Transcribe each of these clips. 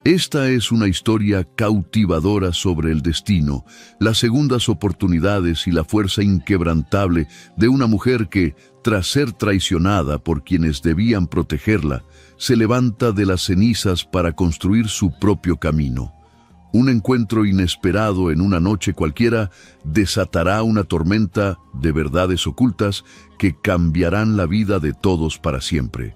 Esta es una historia cautivadora sobre el destino, las segundas oportunidades y la fuerza inquebrantable de una mujer que, tras ser traicionada por quienes debían protegerla, se levanta de las cenizas para construir su propio camino. Un encuentro inesperado en una noche cualquiera desatará una tormenta de verdades ocultas que cambiarán la vida de todos para siempre.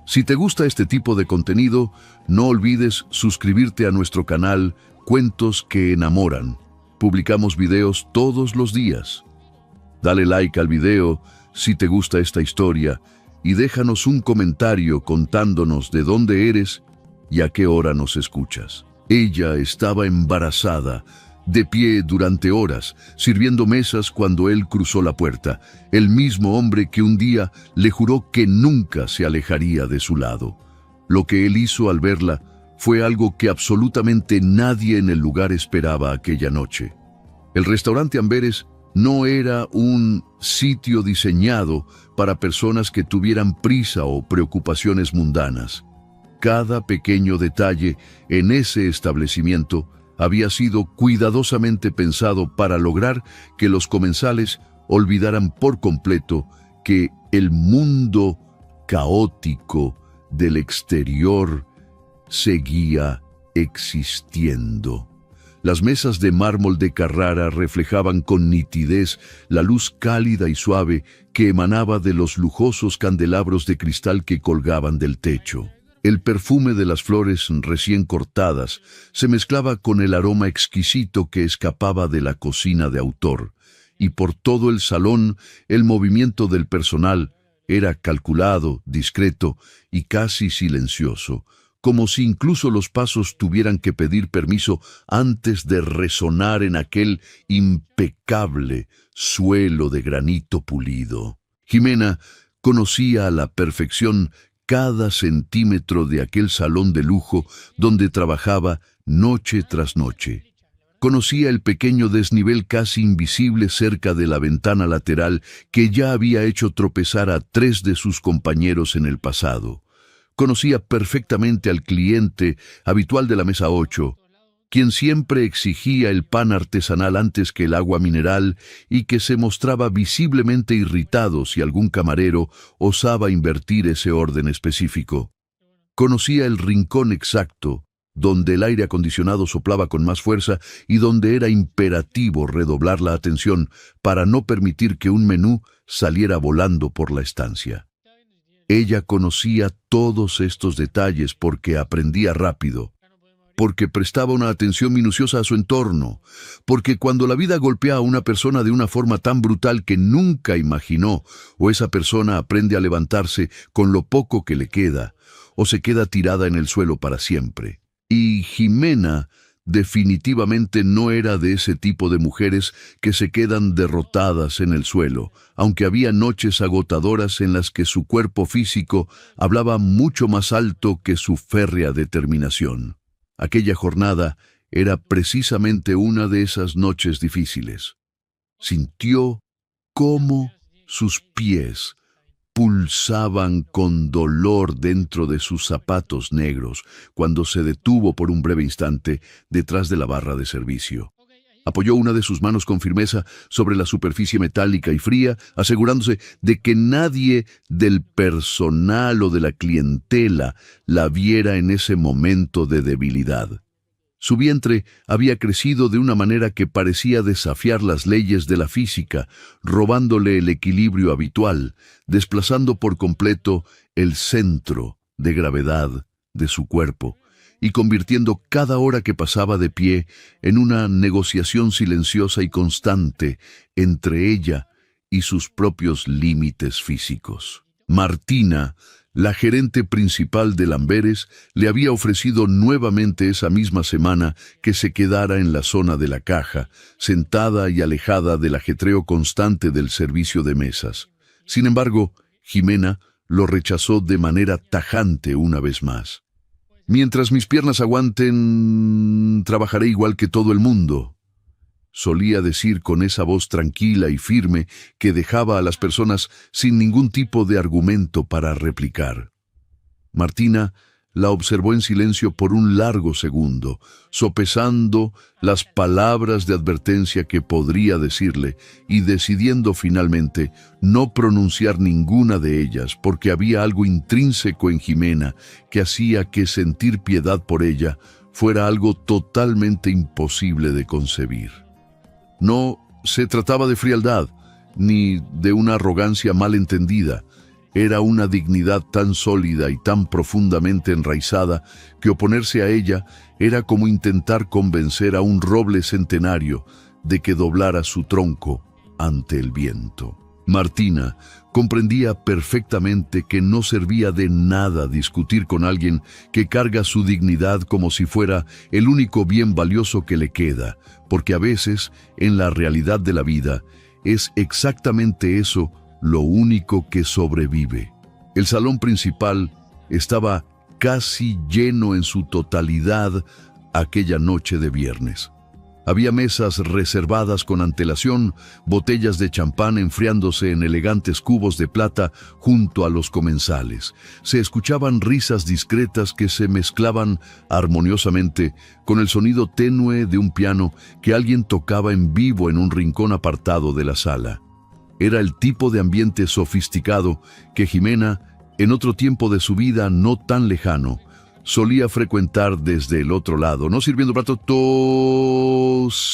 Si te gusta este tipo de contenido, no olvides suscribirte a nuestro canal Cuentos que Enamoran. Publicamos videos todos los días. Dale like al video si te gusta esta historia y déjanos un comentario contándonos de dónde eres y a qué hora nos escuchas. Ella estaba embarazada, de pie durante horas, sirviendo mesas cuando él cruzó la puerta, el mismo hombre que un día le juró que nunca se alejaría de su lado. Lo que él hizo al verla fue algo que absolutamente nadie en el lugar esperaba aquella noche. El restaurante Amberes no era un sitio diseñado para personas que tuvieran prisa o preocupaciones mundanas. Cada pequeño detalle en ese establecimiento había sido cuidadosamente pensado para lograr que los comensales olvidaran por completo que el mundo caótico del exterior seguía existiendo. Las mesas de mármol de Carrara reflejaban con nitidez la luz cálida y suave que emanaba de los lujosos candelabros de cristal que colgaban del techo. El perfume de las flores recién cortadas se mezclaba con el aroma exquisito que escapaba de la cocina de autor, y por todo el salón el movimiento del personal era calculado, discreto y casi silencioso, como si incluso los pasos tuvieran que pedir permiso antes de resonar en aquel impecable suelo de granito pulido. Jimena conocía a la perfección cada centímetro de aquel salón de lujo donde trabajaba noche tras noche. Conocía el pequeño desnivel casi invisible cerca de la ventana lateral que ya había hecho tropezar a 3 de sus compañeros en el pasado. Conocía perfectamente al cliente habitual de la mesa 8, quien siempre exigía el pan artesanal antes que el agua mineral y que se mostraba visiblemente irritado si algún camarero osaba invertir ese orden específico. Conocía el rincón exacto, donde el aire acondicionado soplaba con más fuerza y donde era imperativo redoblar la atención para no permitir que un menú saliera volando por la estancia. Ella conocía todos estos detalles porque aprendía rápido, porque prestaba una atención minuciosa a su entorno, porque cuando la vida golpea a una persona de una forma tan brutal que nunca imaginó, o esa persona aprende a levantarse con lo poco que le queda, o se queda tirada en el suelo para siempre. Y Jimena definitivamente no era de ese tipo de mujeres que se quedan derrotadas en el suelo, aunque había noches agotadoras en las que su cuerpo físico hablaba mucho más alto que su férrea determinación. Aquella jornada era precisamente una de esas noches difíciles. Sintió cómo sus pies pulsaban con dolor dentro de sus zapatos negros cuando se detuvo por un breve instante detrás de la barra de servicio. Apoyó una de sus manos con firmeza sobre la superficie metálica y fría, asegurándose de que nadie del personal o de la clientela la viera en ese momento de debilidad. Su vientre había crecido de una manera que parecía desafiar las leyes de la física, robándole el equilibrio habitual, desplazando por completo el centro de gravedad de su cuerpo y convirtiendo cada hora que pasaba de pie en una negociación silenciosa y constante entre ella y sus propios límites físicos. Martina, la gerente principal de Amberes, le había ofrecido nuevamente esa misma semana que se quedara en la zona de la caja, sentada y alejada del ajetreo constante del servicio de mesas. Sin embargo, Jimena lo rechazó de manera tajante una vez más. «Mientras mis piernas aguanten, trabajaré igual que todo el mundo», solía decir con esa voz tranquila y firme que dejaba a las personas sin ningún tipo de argumento para replicar. Martina La observó en silencio por un largo segundo, sopesando las palabras de advertencia que podría decirle y decidiendo finalmente no pronunciar ninguna de ellas porque había algo intrínseco en Jimena que hacía que sentir piedad por ella fuera algo totalmente imposible de concebir. No se trataba de frialdad ni de una arrogancia mal entendida. Era una dignidad tan sólida y tan profundamente enraizada que oponerse a ella era como intentar convencer a un roble centenario de que doblara su tronco ante el viento. Martina comprendía perfectamente que no servía de nada discutir con alguien que carga su dignidad como si fuera el único bien valioso que le queda, porque a veces, en la realidad de la vida, es exactamente eso lo único que sobrevive. El salón principal estaba casi lleno en su totalidad aquella noche de viernes. Había mesas reservadas con antelación, botellas de champán enfriándose en elegantes cubos de plata junto a los comensales. Se escuchaban risas discretas que se mezclaban armoniosamente con el sonido tenue de un piano que alguien tocaba en vivo en un rincón apartado de la sala. Era el tipo de ambiente sofisticado que Jimena, en otro tiempo de su vida no tan lejano, solía frecuentar desde el otro lado, no sirviendo platos,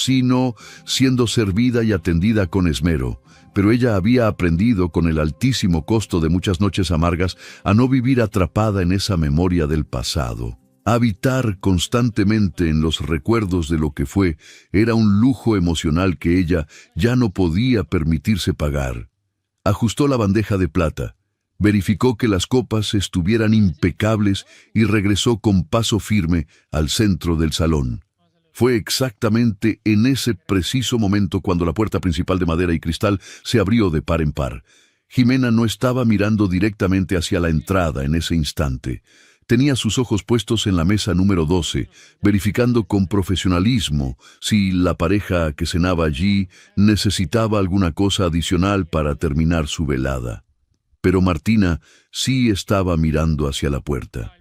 sino siendo servida y atendida con esmero. Pero ella había aprendido, con el altísimo costo de muchas noches amargas, a no vivir atrapada en esa memoria del pasado. Habitar constantemente en los recuerdos de lo que fue era un lujo emocional que ella ya no podía permitirse pagar. Ajustó la bandeja de plata, verificó que las copas estuvieran impecables y regresó con paso firme al centro del salón. Fue exactamente en ese preciso momento cuando la puerta principal de madera y cristal se abrió de par en par. Jimena no estaba mirando directamente hacia la entrada en ese instante. Tenía sus ojos puestos en la mesa número 12, verificando con profesionalismo si la pareja que cenaba allí necesitaba alguna cosa adicional para terminar su velada. Pero Martina sí estaba mirando hacia la puerta.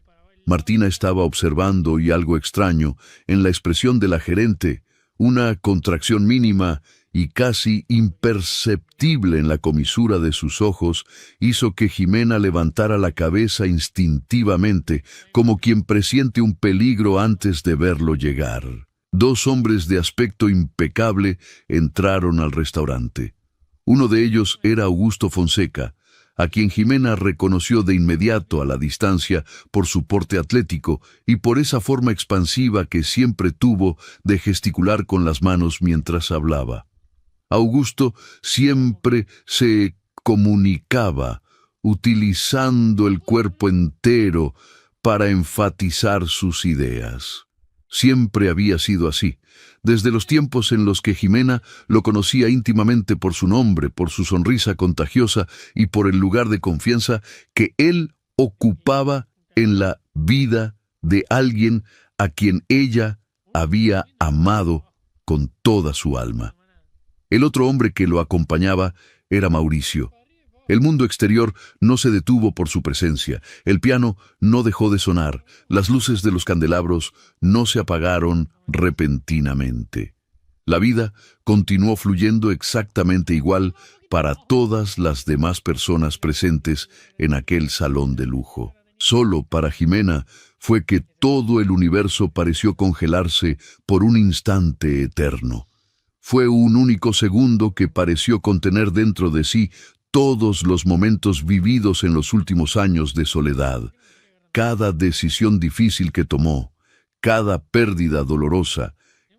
Martina estaba observando, y algo extraño en la expresión de la gerente, una contracción mínima y casi imperceptible en la comisura de sus ojos, hizo que Jimena levantara la cabeza instintivamente, como quien presiente un peligro antes de verlo llegar. Dos hombres de aspecto impecable entraron al restaurante. Uno de ellos era Augusto Fonseca, a quien Jimena reconoció de inmediato a la distancia por su porte atlético y por esa forma expansiva que siempre tuvo de gesticular con las manos mientras hablaba. Augusto siempre se comunicaba utilizando el cuerpo entero para enfatizar sus ideas. Siempre había sido así, desde los tiempos en los que Jimena lo conocía íntimamente por su nombre, por su sonrisa contagiosa y por el lugar de confianza que él ocupaba en la vida de alguien a quien ella había amado con toda su alma. El otro hombre que lo acompañaba era Mauricio. El mundo exterior no se detuvo por su presencia, el piano no dejó de sonar, las luces de los candelabros no se apagaron repentinamente. La vida continuó fluyendo exactamente igual para todas las demás personas presentes en aquel salón de lujo. Solo para Jimena fue que todo el universo pareció congelarse por un instante eterno. Fue un único segundo que pareció contener dentro de sí todos los momentos vividos en los últimos años de soledad, cada decisión difícil que tomó, cada pérdida dolorosa,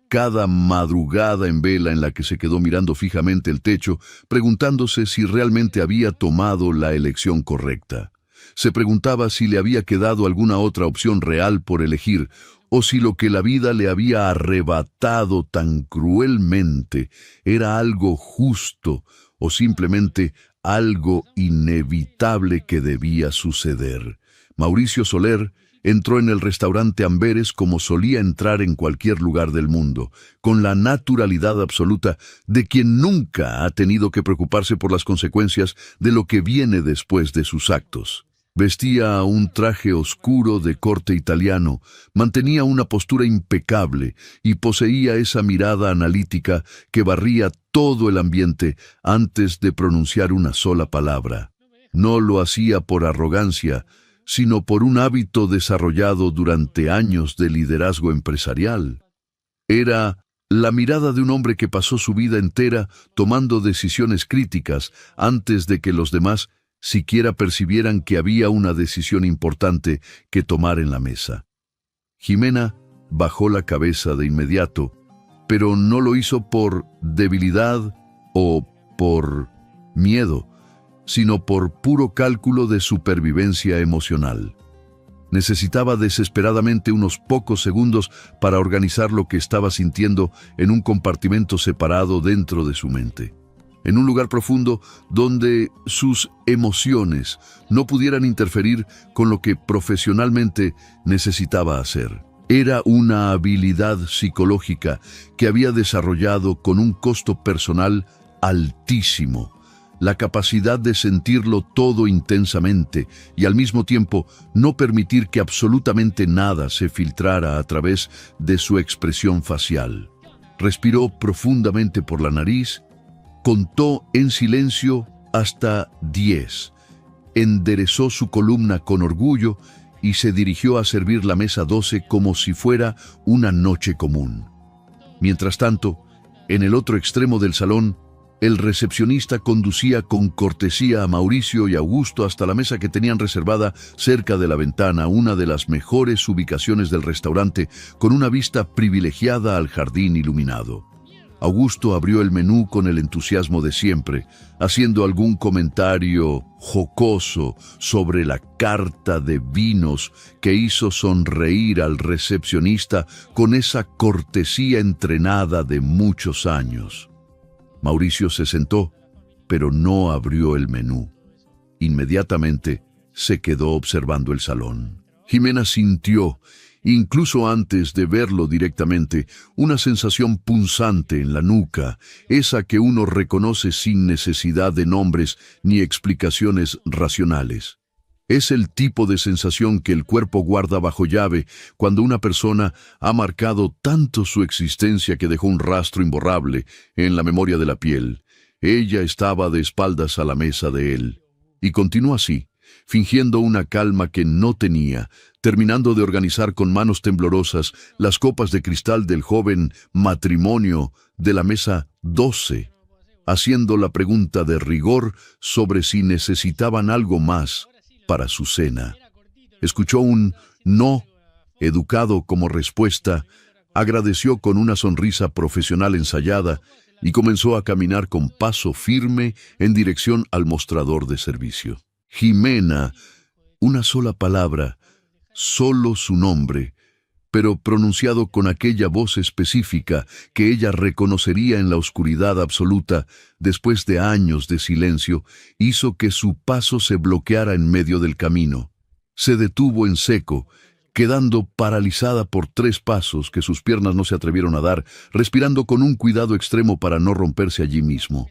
cada madrugada en vela en la que se quedó mirando fijamente el techo, preguntándose si realmente había tomado la elección correcta. Se preguntaba si le había quedado alguna otra opción real por elegir, o si lo que la vida le había arrebatado tan cruelmente era algo justo o simplemente algo inevitable que debía suceder. Mauricio Soler entró en el restaurante Amberes como solía entrar en cualquier lugar del mundo, con la naturalidad absoluta de quien nunca ha tenido que preocuparse por las consecuencias de lo que viene después de sus actos. Vestía un traje oscuro de corte italiano, mantenía una postura impecable y poseía esa mirada analítica que barría todo el ambiente antes de pronunciar una sola palabra. No lo hacía por arrogancia, sino por un hábito desarrollado durante años de liderazgo empresarial. Era la mirada de un hombre que pasó su vida entera tomando decisiones críticas antes de que los demás siquiera percibieran que había una decisión importante que tomar en la mesa. Jimena bajó la cabeza de inmediato, pero no lo hizo por debilidad o por miedo, sino por puro cálculo de supervivencia emocional. Necesitaba desesperadamente unos pocos segundos para organizar lo que estaba sintiendo en un compartimento separado dentro de su mente, en un lugar profundo donde sus emociones no pudieran interferir con lo que profesionalmente necesitaba hacer. Era una habilidad psicológica que había desarrollado con un costo personal altísimo. La capacidad de sentirlo todo intensamente y al mismo tiempo no permitir que absolutamente nada se filtrara a través de su expresión facial. Respiró profundamente por la nariz, contó en silencio hasta 10, enderezó su columna con orgullo y se dirigió a servir la mesa 12 como si fuera una noche común. Mientras tanto, en el otro extremo del salón, el recepcionista conducía con cortesía a Mauricio y Augusto hasta la mesa que tenían reservada cerca de la ventana, una de las mejores ubicaciones del restaurante, con una vista privilegiada al jardín iluminado. Augusto abrió el menú con el entusiasmo de siempre, haciendo algún comentario jocoso sobre la carta de vinos que hizo sonreír al recepcionista con esa cortesía entrenada de muchos años. Mauricio se sentó, pero no abrió el menú. Inmediatamente se quedó observando el salón. Jimena sintió, incluso antes de verlo directamente, una sensación punzante en la nuca, esa que uno reconoce sin necesidad de nombres ni explicaciones racionales. Es el tipo de sensación que el cuerpo guarda bajo llave cuando una persona ha marcado tanto su existencia que dejó un rastro imborrable en la memoria de la piel. Ella estaba de espaldas a la mesa de él, y continuó así, fingiendo una calma que no tenía, terminando de organizar con manos temblorosas las copas de cristal del joven matrimonio de la mesa 12, haciendo la pregunta de rigor sobre si necesitaban algo más para su cena. Escuchó un no educado como respuesta, agradeció con una sonrisa profesional ensayada y comenzó a caminar con paso firme en dirección al mostrador de servicio. Jimena, una sola palabra, solo su nombre, pero pronunciado con aquella voz específica que ella reconocería en la oscuridad absoluta después de años de silencio, hizo que su paso se bloqueara en medio del camino. Se detuvo en seco, quedando paralizada por 3 pasos que sus piernas no se atrevieron a dar, respirando con un cuidado extremo para no romperse allí mismo.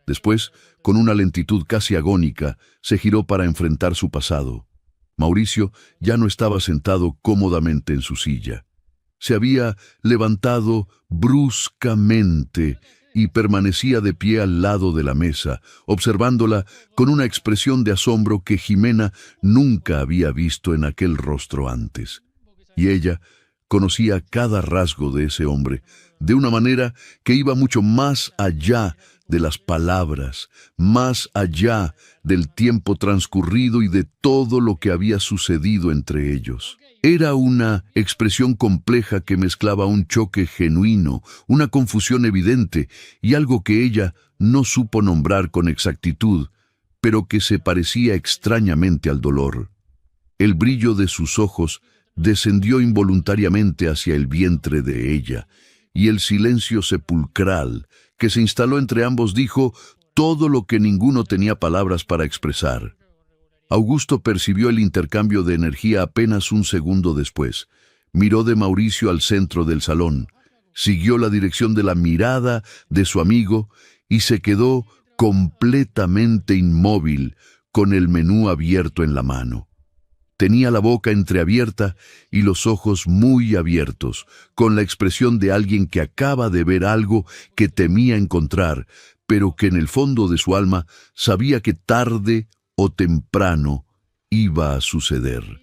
Después, con una lentitud casi agónica, se giró para enfrentar su pasado. Mauricio ya no estaba sentado cómodamente en su silla. Se había levantado bruscamente y permanecía de pie al lado de la mesa, observándola con una expresión de asombro que Jimena nunca había visto en aquel rostro antes. Y ella conocía cada rasgo de ese hombre, de una manera que iba mucho más allá de las palabras, más allá del tiempo transcurrido y de todo lo que había sucedido entre ellos. Era una expresión compleja que mezclaba un choque genuino, una confusión evidente y algo que ella no supo nombrar con exactitud, pero que se parecía extrañamente al dolor. El brillo de sus ojos descendió involuntariamente hacia el vientre de ella, y el silencio sepulcral que se instaló entre ambos dijo todo lo que ninguno tenía palabras para expresar. Augusto percibió el intercambio de energía apenas un segundo después. Miró de Mauricio al centro del salón, siguió la dirección de la mirada de su amigo y se quedó completamente inmóvil, con el menú abierto en la mano. Tenía la boca entreabierta y los ojos muy abiertos, con la expresión de alguien que acaba de ver algo que temía encontrar, pero que en el fondo de su alma sabía que tarde o temprano iba a suceder.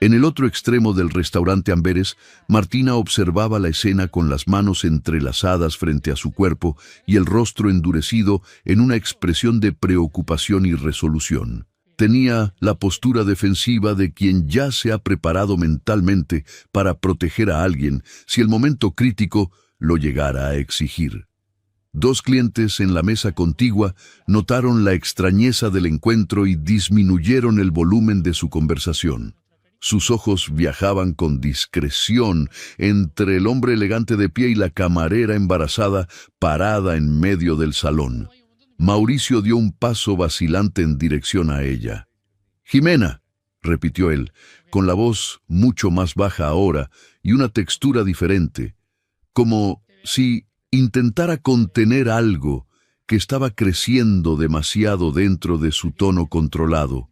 En el otro extremo del restaurante Amberes, Martina observaba la escena con las manos entrelazadas frente a su cuerpo y el rostro endurecido en una expresión de preocupación y resolución. Tenía la postura defensiva de quien ya se ha preparado mentalmente para proteger a alguien si el momento crítico lo llegara a exigir. Dos clientes en la mesa contigua notaron la extrañeza del encuentro y disminuyeron el volumen de su conversación. Sus ojos viajaban con discreción entre el hombre elegante de pie y la camarera embarazada parada en medio del salón. Mauricio dio un paso vacilante en dirección a ella. «Jimena», repitió él, con la voz mucho más baja ahora y una textura diferente, como si intentara contener algo que estaba creciendo demasiado dentro de su tono controlado.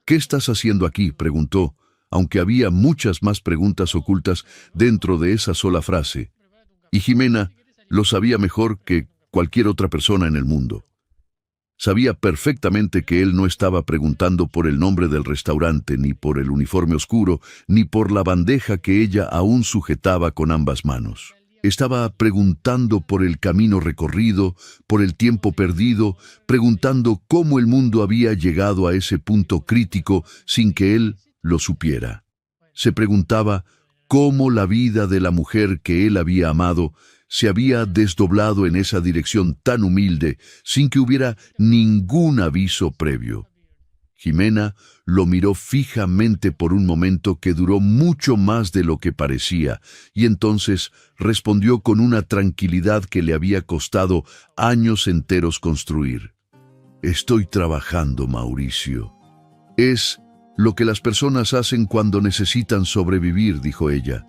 «¿Qué estás haciendo aquí?», preguntó, aunque había muchas más preguntas ocultas dentro de esa sola frase. Y Jimena lo sabía mejor que cualquier otra persona en el mundo. Sabía perfectamente que él no estaba preguntando por el nombre del restaurante, ni por el uniforme oscuro, ni por la bandeja que ella aún sujetaba con ambas manos. Estaba preguntando por el camino recorrido, por el tiempo perdido, preguntando cómo el mundo había llegado a ese punto crítico sin que él lo supiera. Se preguntaba cómo la vida de la mujer que él había amado se había desdoblado en esa dirección tan humilde sin que hubiera ningún aviso previo. Jimena lo miró fijamente por un momento que duró mucho más de lo que parecía, y entonces respondió con una tranquilidad que le había costado años enteros construir. «Estoy trabajando, Mauricio. Es lo que las personas hacen cuando necesitan sobrevivir», dijo ella.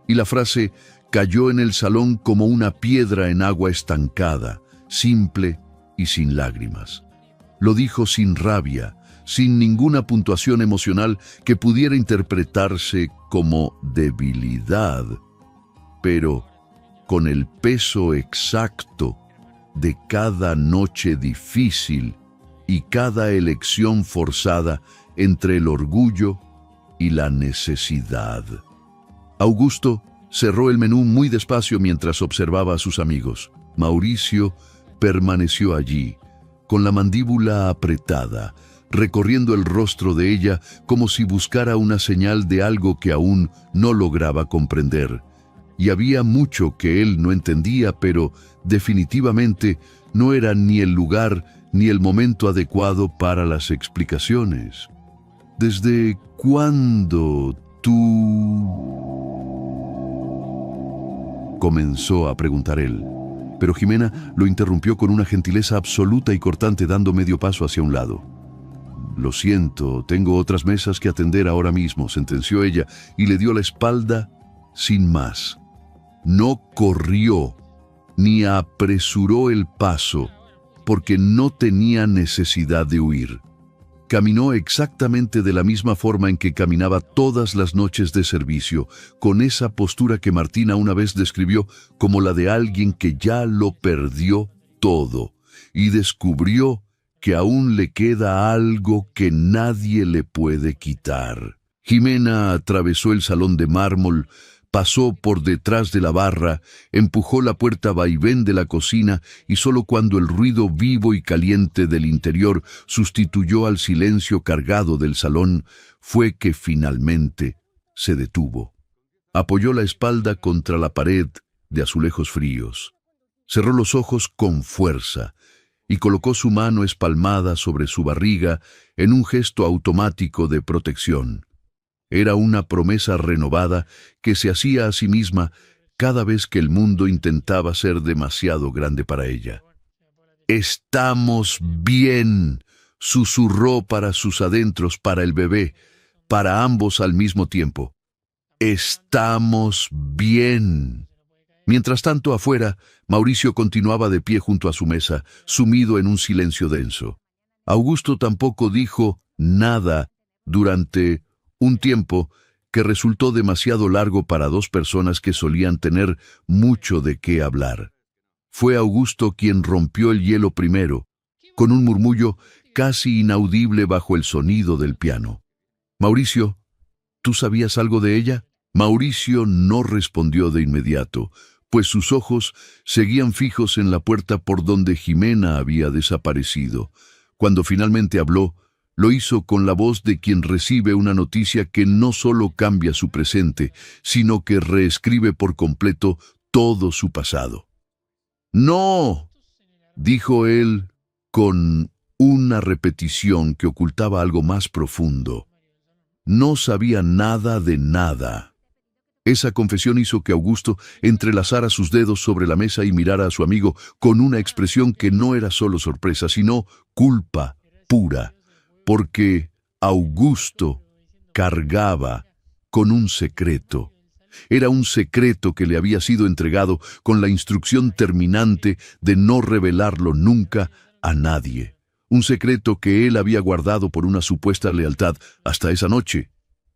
Y la frase cayó en el salón como una piedra en agua estancada, simple y sin lágrimas. Lo dijo sin rabia, sin ninguna puntuación emocional que pudiera interpretarse como debilidad, pero con el peso exacto de cada noche difícil y cada elección forzada entre el orgullo y la necesidad. Augusto cerró el menú muy despacio mientras observaba a sus amigos. Mauricio permaneció allí, con la mandíbula apretada, recorriendo el rostro de ella como si buscara una señal de algo que aún no lograba comprender. Y había mucho que él no entendía, pero definitivamente no era ni el lugar ni el momento adecuado para las explicaciones. «¿Desde cuándo tú?», comenzó a preguntar él. Pero Jimena lo interrumpió con una gentileza absoluta y cortante, dando medio paso hacia un lado. «Lo siento, tengo otras mesas que atender ahora mismo», sentenció ella, y le dio la espalda sin más. No corrió ni apresuró el paso, porque no tenía necesidad de huir. Caminó exactamente de la misma forma en que caminaba todas las noches de servicio, con esa postura que Martina una vez describió como la de alguien que ya lo perdió todo y descubrió que aún le queda algo que nadie le puede quitar. Jimena atravesó el salón de mármol, pasó por detrás de la barra, empujó la puerta vaivén de la cocina y solo cuando el ruido vivo y caliente del interior sustituyó al silencio cargado del salón, fue que finalmente se detuvo. Apoyó la espalda contra la pared de azulejos fríos. Cerró los ojos con fuerza y colocó su mano espalmada sobre su barriga en un gesto automático de protección. Era una promesa renovada que se hacía a sí misma cada vez que el mundo intentaba ser demasiado grande para ella. «Estamos bien», susurró para sus adentros, para el bebé, para ambos al mismo tiempo. «Estamos bien». Mientras tanto, afuera, Mauricio continuaba de pie junto a su mesa, sumido en un silencio denso. Augusto tampoco dijo nada durante un tiempo que resultó demasiado largo para dos personas que solían tener mucho de qué hablar. Fue Augusto quien rompió el hielo primero, con un murmullo casi inaudible bajo el sonido del piano. «Mauricio, ¿tú sabías algo de ella?» Mauricio no respondió de inmediato, pues sus ojos seguían fijos en la puerta por donde Jimena había desaparecido. Cuando finalmente habló, lo hizo con la voz de quien recibe una noticia que no solo cambia su presente, sino que reescribe por completo todo su pasado. «¡No!», dijo él con una repetición que ocultaba algo más profundo. No sabía nada de nada. Esa confesión hizo que Augusto entrelazara sus dedos sobre la mesa y mirara a su amigo con una expresión que no era solo sorpresa, sino culpa pura, porque Augusto cargaba con un secreto. Era un secreto que le había sido entregado con la instrucción terminante de no revelarlo nunca a nadie. Un secreto que él había guardado por una supuesta lealtad hasta esa noche,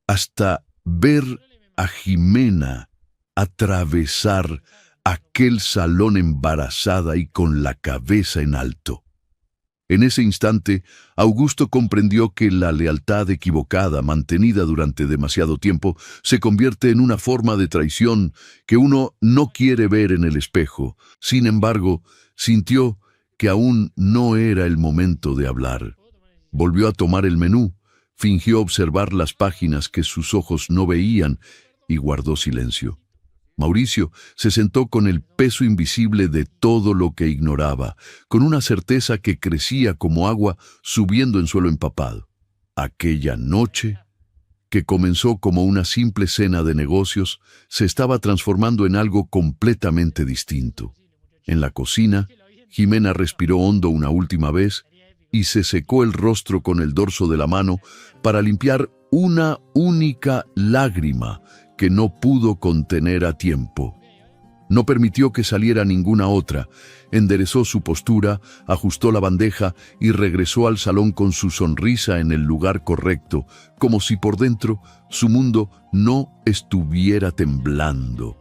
hasta ver a Jimena atravesar aquel salón embarazada y con la cabeza en alto. En ese instante, Augusto comprendió que la lealtad equivocada, mantenida durante demasiado tiempo, se convierte en una forma de traición que uno no quiere ver en el espejo. Sin embargo, sintió que aún no era el momento de hablar. Volvió a tomar el menú, fingió observar las páginas que sus ojos no veían y guardó silencio. Mauricio se sentó con el peso invisible de todo lo que ignoraba, con una certeza que crecía como agua subiendo en suelo empapado. Aquella noche, que comenzó como una simple cena de negocios, se estaba transformando en algo completamente distinto. En la cocina, Jimena respiró hondo una última vez y se secó el rostro con el dorso de la mano para limpiar una única lágrima que no pudo contener a tiempo. No permitió que saliera ninguna otra. Enderezó su postura, ajustó la bandeja y regresó al salón con su sonrisa en el lugar correcto, como si por dentro su mundo no estuviera temblando.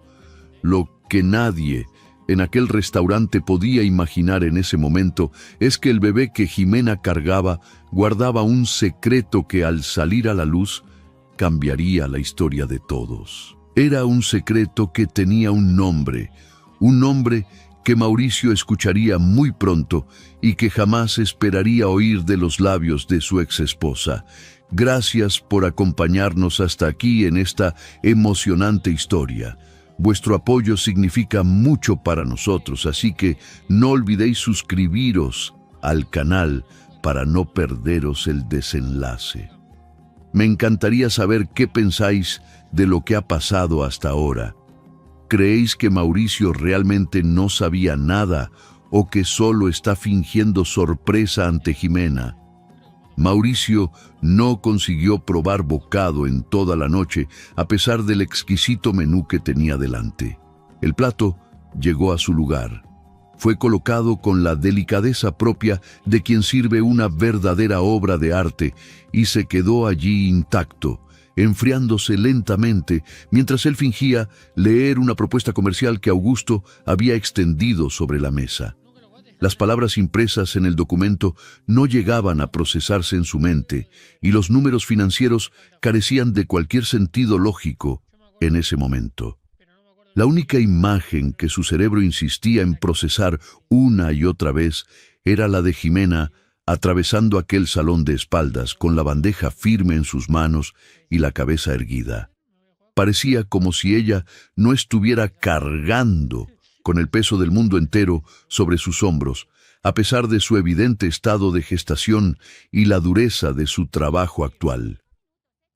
Lo que nadie en aquel restaurante podía imaginar en ese momento es que el bebé que Jimena cargaba guardaba un secreto que al salir a la luz cambiaría la historia de todos. Era un secreto que tenía un nombre que Mauricio escucharía muy pronto y que jamás esperaría oír de los labios de su exesposa. Gracias por acompañarnos hasta aquí en esta emocionante historia. Vuestro apoyo significa mucho para nosotros, así que no olvidéis suscribiros al canal para no perderos el desenlace. Me encantaría saber qué pensáis de lo que ha pasado hasta ahora. ¿Creéis que Mauricio realmente no sabía nada o que solo está fingiendo sorpresa ante Jimena? Mauricio no consiguió probar bocado en toda la noche a pesar del exquisito menú que tenía delante. El plato llegó a su lugar. Fue colocado con la delicadeza propia de quien sirve una verdadera obra de arte y se quedó allí intacto, enfriándose lentamente mientras él fingía leer una propuesta comercial que Augusto había extendido sobre la mesa. Las palabras impresas en el documento no llegaban a procesarse en su mente y los números financieros carecían de cualquier sentido lógico en ese momento. La única imagen que su cerebro insistía en procesar una y otra vez era la de Jimena atravesando aquel salón de espaldas con la bandeja firme en sus manos y la cabeza erguida. Parecía como si ella no estuviera cargando con el peso del mundo entero sobre sus hombros, a pesar de su evidente estado de gestación y la dureza de su trabajo actual.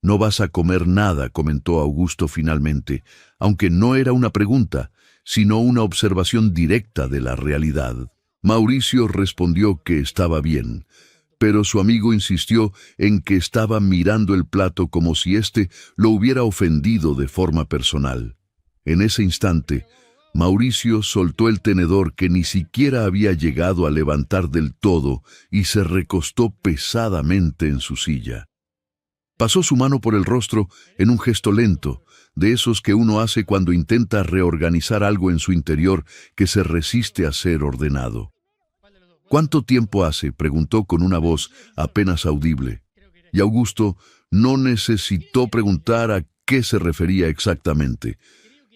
«No vas a comer nada», comentó Augusto finalmente, aunque no era una pregunta, sino una observación directa de la realidad. Mauricio respondió que estaba bien, pero su amigo insistió en que estaba mirando el plato como si éste lo hubiera ofendido de forma personal. En ese instante, Mauricio soltó el tenedor que ni siquiera había llegado a levantar del todo y se recostó pesadamente en su silla. Pasó su mano por el rostro en un gesto lento, de esos que uno hace cuando intenta reorganizar algo en su interior que se resiste a ser ordenado. «¿Cuánto tiempo hace?», preguntó con una voz apenas audible. Y Augusto no necesitó preguntar a qué se refería exactamente.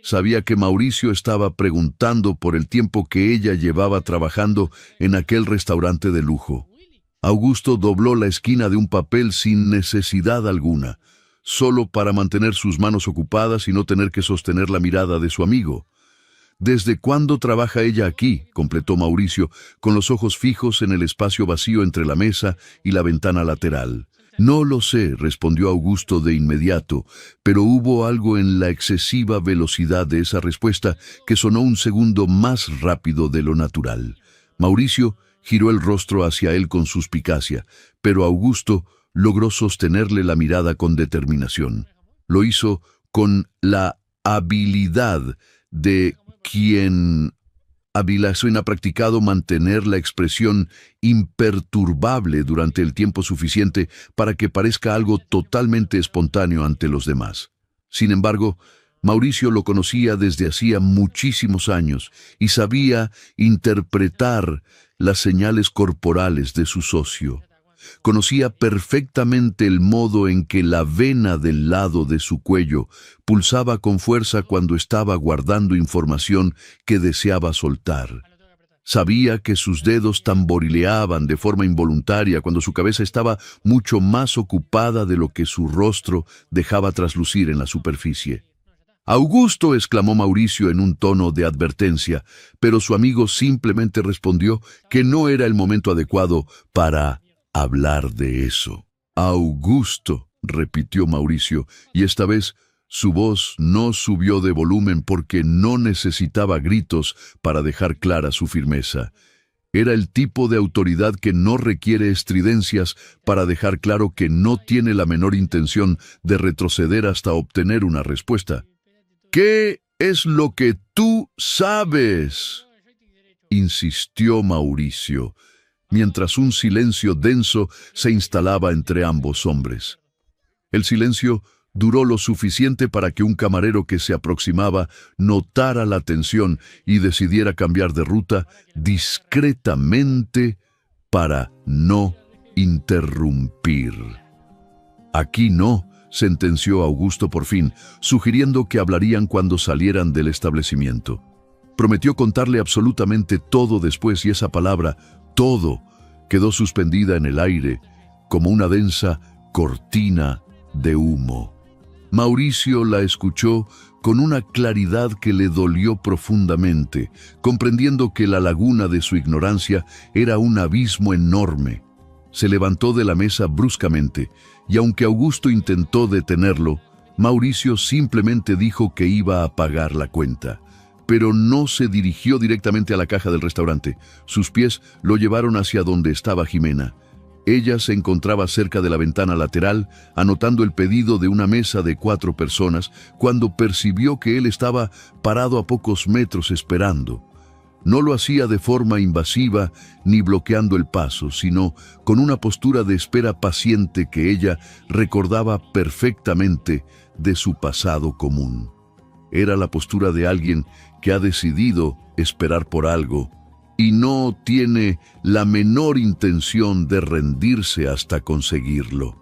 Sabía que Mauricio estaba preguntando por el tiempo que ella llevaba trabajando en aquel restaurante de lujo. Augusto dobló la esquina de un papel sin necesidad alguna, solo para mantener sus manos ocupadas y no tener que sostener la mirada de su amigo. «¿Desde cuándo trabaja ella aquí?», completó Mauricio, con los ojos fijos en el espacio vacío entre la mesa y la ventana lateral. «No lo sé», respondió Augusto de inmediato, pero hubo algo en la excesiva velocidad de esa respuesta que sonó un segundo más rápido de lo natural. Mauricio giró el rostro hacia él con suspicacia, pero Augusto logró sostenerle la mirada con determinación. Lo hizo con la habilidad de quien ha practicado mantener la expresión imperturbable durante el tiempo suficiente para que parezca algo totalmente espontáneo ante los demás. Sin embargo, Mauricio lo conocía desde hacía muchísimos años y sabía interpretar las señales corporales de su socio. Conocía perfectamente el modo en que la vena del lado de su cuello pulsaba con fuerza cuando estaba guardando información que deseaba soltar. Sabía que sus dedos tamborileaban de forma involuntaria cuando su cabeza estaba mucho más ocupada de lo que su rostro dejaba traslucir en la superficie. «Augusto», exclamó Mauricio en un tono de advertencia, pero su amigo simplemente respondió que no era el momento adecuado para hablar de eso. «Augusto», repitió Mauricio, y esta vez su voz no subió de volumen porque no necesitaba gritos para dejar clara su firmeza. Era el tipo de autoridad que no requiere estridencias para dejar claro que no tiene la menor intención de retroceder hasta obtener una respuesta. «¿Qué es lo que tú sabes?», insistió Mauricio, mientras un silencio denso se instalaba entre ambos hombres. El silencio duró lo suficiente para que un camarero que se aproximaba notara la tensión y decidiera cambiar de ruta discretamente para no interrumpir. «Aquí no», sentenció Augusto por fin, sugiriendo que hablarían cuando salieran del establecimiento. Prometió contarle absolutamente todo después y esa palabra, todo, quedó suspendida en el aire como una densa cortina de humo. Mauricio la escuchó con una claridad que le dolió profundamente, comprendiendo que la laguna de su ignorancia era un abismo enorme. Se levantó de la mesa bruscamente, y aunque Augusto intentó detenerlo, Mauricio simplemente dijo que iba a pagar la cuenta. Pero no se dirigió directamente a la caja del restaurante. Sus pies lo llevaron hacia donde estaba Jimena. Ella se encontraba cerca de la ventana lateral, anotando el pedido de una mesa de 4 personas, cuando percibió que él estaba parado a pocos metros esperando. No lo hacía de forma invasiva ni bloqueando el paso, sino con una postura de espera paciente que ella recordaba perfectamente de su pasado común. Era la postura de alguien que ha decidido esperar por algo y no tiene la menor intención de rendirse hasta conseguirlo.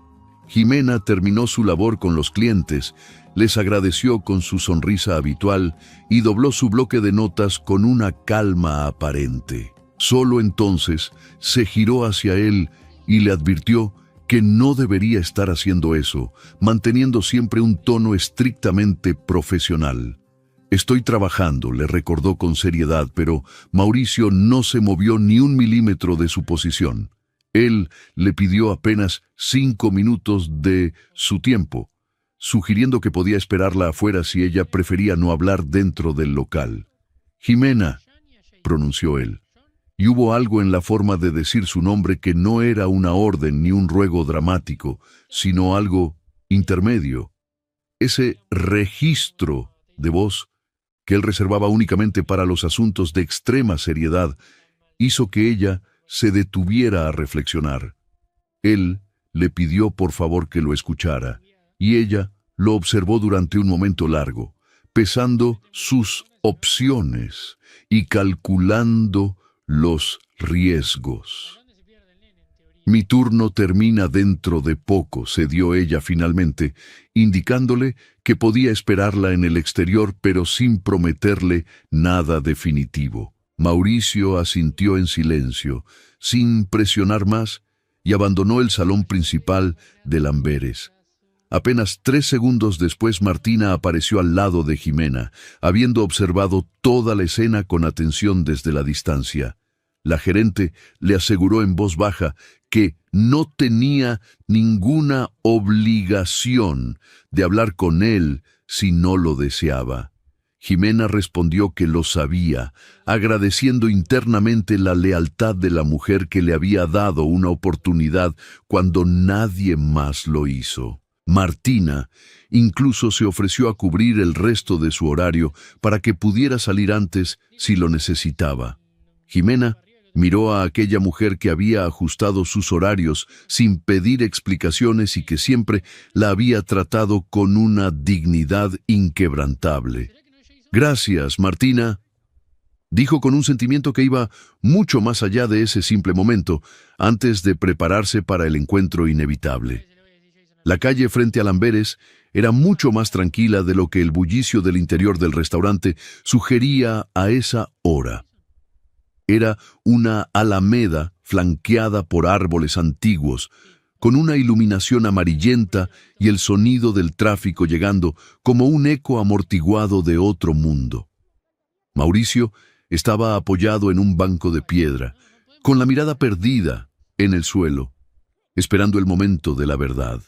Jimena terminó su labor con los clientes, les agradeció con su sonrisa habitual y dobló su bloque de notas con una calma aparente. Solo entonces se giró hacia él y le advirtió que no debería estar haciendo eso, manteniendo siempre un tono estrictamente profesional. «Estoy trabajando», le recordó con seriedad, pero Mauricio no se movió ni un milímetro de su posición. Él le pidió apenas 5 minutos de su tiempo, sugiriendo que podía esperarla afuera si ella prefería no hablar dentro del local. «Jimena», pronunció él, y hubo algo en la forma de decir su nombre que no era una orden ni un ruego dramático, sino algo intermedio. Ese registro de voz que él reservaba únicamente para los asuntos de extrema seriedad, hizo que ella se detuviera a reflexionar. Él le pidió por favor que lo escuchara, y ella lo observó durante un momento largo, pesando sus opciones y calculando los riesgos. «Mi turno termina dentro de poco», cedió ella finalmente, indicándole que podía esperarla en el exterior, pero sin prometerle nada definitivo. Mauricio asintió en silencio, sin presionar más, y abandonó el salón principal de Lamberes. Apenas 3 segundos después, Martina apareció al lado de Jimena, habiendo observado toda la escena con atención desde la distancia. La gerente le aseguró en voz baja que no tenía ninguna obligación de hablar con él si no lo deseaba. Jimena respondió que lo sabía, agradeciendo internamente la lealtad de la mujer que le había dado una oportunidad cuando nadie más lo hizo. Martina incluso se ofreció a cubrir el resto de su horario para que pudiera salir antes si lo necesitaba. Jimena miró a aquella mujer que había ajustado sus horarios sin pedir explicaciones y que siempre la había tratado con una dignidad inquebrantable. «Gracias, Martina», dijo con un sentimiento que iba mucho más allá de ese simple momento, antes de prepararse para el encuentro inevitable. La calle frente a Lamberes era mucho más tranquila de lo que el bullicio del interior del restaurante sugería a esa hora. Era una alameda flanqueada por árboles antiguos, con una iluminación amarillenta y el sonido del tráfico llegando como un eco amortiguado de otro mundo. Mauricio estaba apoyado en un banco de piedra, con la mirada perdida en el suelo, esperando el momento de la verdad.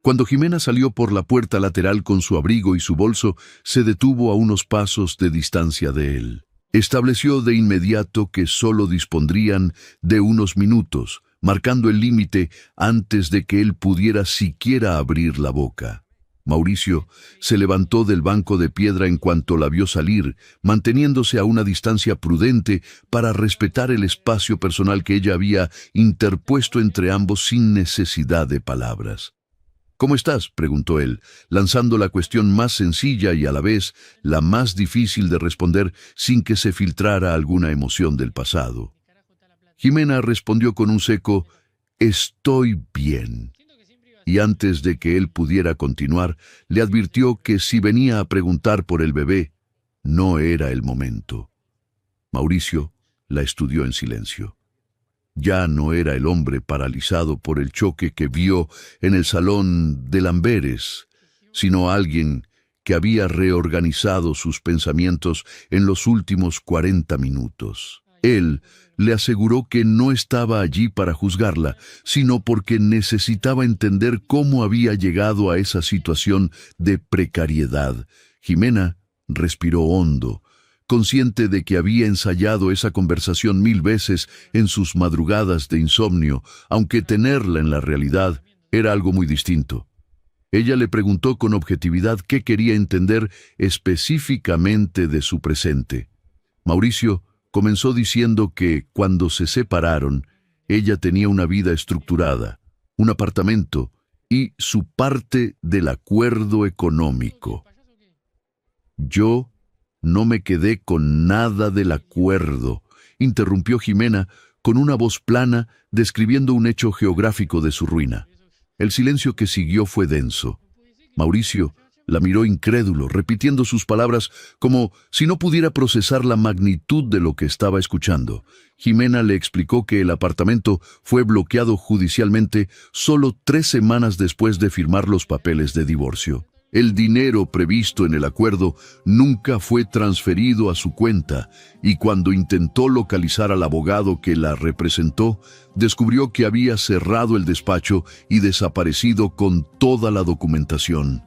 Cuando Jimena salió por la puerta lateral con su abrigo y su bolso, se detuvo a unos pasos de distancia de él. Estableció de inmediato que solo dispondrían de unos minutos, marcando el límite antes de que él pudiera siquiera abrir la boca. Mauricio se levantó del banco de piedra en cuanto la vio salir, manteniéndose a una distancia prudente para respetar el espacio personal que ella había interpuesto entre ambos sin necesidad de palabras. «¿Cómo estás?», preguntó él, lanzando la cuestión más sencilla y a la vez la más difícil de responder sin que se filtrara alguna emoción del pasado. Jimena respondió con un seco «Estoy bien». Y antes de que él pudiera continuar, le advirtió que si venía a preguntar por el bebé, no era el momento. Mauricio la estudió en silencio. Ya no era el hombre paralizado por el choque que vio en el salón de Lamberes, sino alguien que había reorganizado sus pensamientos en los últimos 40 minutos. Él le aseguró que no estaba allí para juzgarla, sino porque necesitaba entender cómo había llegado a esa situación de precariedad. Jimena respiró hondo, consciente de que había ensayado esa conversación 1000 veces en sus madrugadas de insomnio, aunque tenerla en la realidad era algo muy distinto. Ella le preguntó con objetividad qué quería entender específicamente de su presente. Mauricio comenzó diciendo que, cuando se separaron, ella tenía una vida estructurada, un apartamento y su parte del acuerdo económico. «Yo no me quedé con nada del acuerdo», interrumpió Jimena con una voz plana, describiendo un hecho geográfico de su ruina. El silencio que siguió fue denso. Mauricio la miró incrédulo, repitiendo sus palabras como si no pudiera procesar la magnitud de lo que estaba escuchando. Jimena le explicó que el apartamento fue bloqueado judicialmente solo 3 semanas después de firmar los papeles de divorcio. El dinero previsto en el acuerdo nunca fue transferido a su cuenta, y cuando intentó localizar al abogado que la representó, descubrió que había cerrado el despacho y desaparecido con toda la documentación.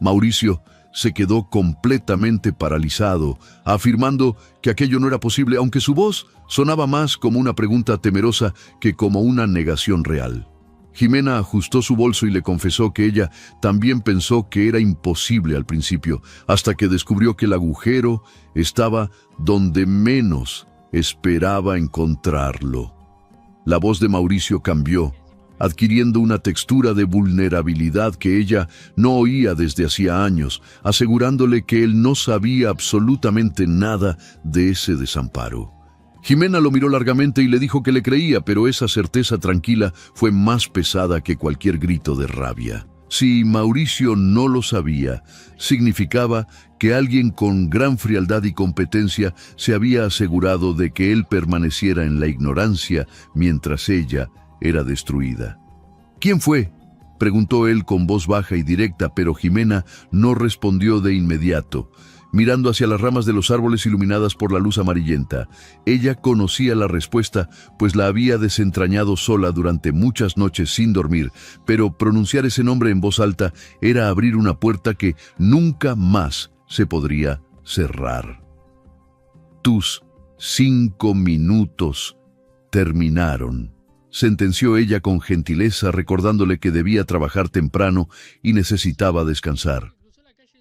Mauricio se quedó completamente paralizado, afirmando que aquello no era posible, aunque su voz sonaba más como una pregunta temerosa que como una negación real. Jimena ajustó su bolso y le confesó que ella también pensó que era imposible al principio, hasta que descubrió que el agujero estaba donde menos esperaba encontrarlo. La voz de Mauricio cambió, adquiriendo una textura de vulnerabilidad que ella no oía desde hacía años, asegurándole que él no sabía absolutamente nada de ese desamparo. Jimena lo miró largamente y le dijo que le creía, pero esa certeza tranquila fue más pesada que cualquier grito de rabia. Si Mauricio no lo sabía, significaba que alguien con gran frialdad y competencia se había asegurado de que él permaneciera en la ignorancia mientras ella era destruida. ¿Quién fue?, preguntó él con voz baja y directa, pero Jimena no respondió de inmediato, mirando hacia las ramas de los árboles iluminadas por la luz amarillenta. Ella conocía la respuesta, pues la había desentrañado sola durante muchas noches sin dormir, pero pronunciar ese nombre en voz alta era abrir una puerta que nunca más se podría cerrar. Tus 5 minutos terminaron, sentenció ella con gentileza, recordándole que debía trabajar temprano y necesitaba descansar.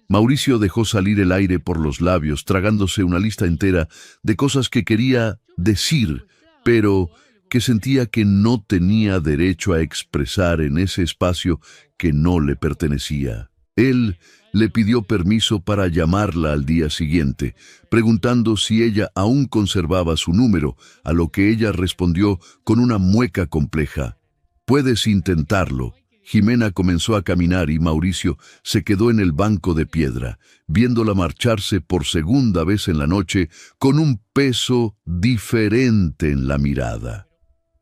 Mauricio dejó salir el aire por los labios, tragándose una lista entera de cosas que quería decir, pero que sentía que no tenía derecho a expresar en ese espacio que no le pertenecía. Él le pidió permiso para llamarla al día siguiente, preguntando si ella aún conservaba su número, a lo que ella respondió con una mueca compleja: «Puedes intentarlo». Jimena comenzó a caminar y Mauricio se quedó en el banco de piedra, viéndola marcharse por segunda vez en la noche con un peso diferente en la mirada.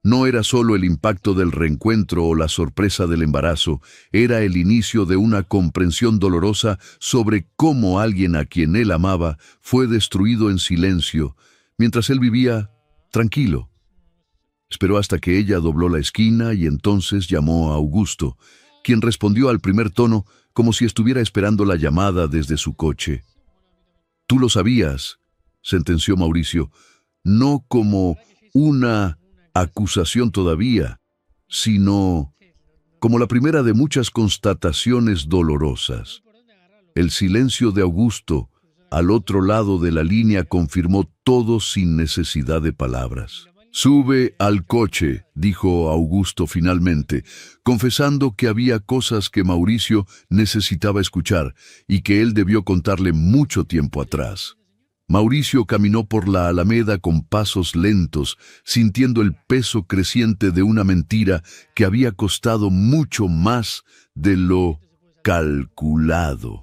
No era solo el impacto del reencuentro o la sorpresa del embarazo, era el inicio de una comprensión dolorosa sobre cómo alguien a quien él amaba fue destruido en silencio, mientras él vivía tranquilo. Esperó hasta que ella dobló la esquina y entonces llamó a Augusto, quien respondió al primer tono como si estuviera esperando la llamada desde su coche. «Tú lo sabías», sentenció Mauricio, no como una acusación todavía, sino como la primera de muchas constataciones dolorosas. El silencio de Augusto, al otro lado de la línea, confirmó todo sin necesidad de palabras. «Sube al coche», dijo Augusto finalmente, confesando que había cosas que Mauricio necesitaba escuchar y que él debió contarle mucho tiempo atrás. Mauricio caminó por la alameda con pasos lentos, sintiendo el peso creciente de una mentira que había costado mucho más de lo calculado.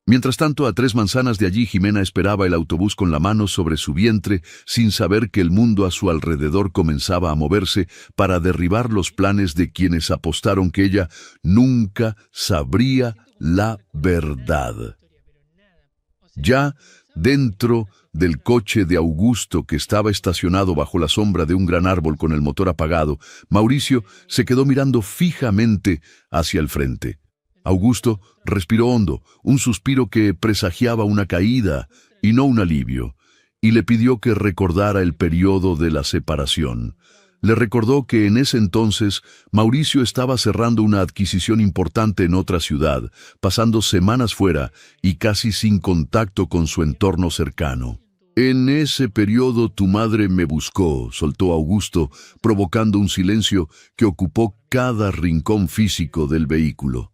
Mientras tanto, a 3 manzanas de allí, Jimena esperaba el autobús con la mano sobre su vientre, sin saber que el mundo a su alrededor comenzaba a moverse para derribar los planes de quienes apostaron que ella nunca sabría la verdad. Ya dentro del coche de Augusto, que estaba estacionado bajo la sombra de un gran árbol con el motor apagado, Mauricio se quedó mirando fijamente hacia el frente. Augusto respiró hondo, un suspiro que presagiaba una caída y no un alivio, y le pidió que recordara el periodo de la separación. Le recordó que en ese entonces Mauricio estaba cerrando una adquisición importante en otra ciudad, pasando semanas fuera y casi sin contacto con su entorno cercano. «En ese periodo tu madre me buscó», soltó Augusto, provocando un silencio que ocupó cada rincón físico del vehículo.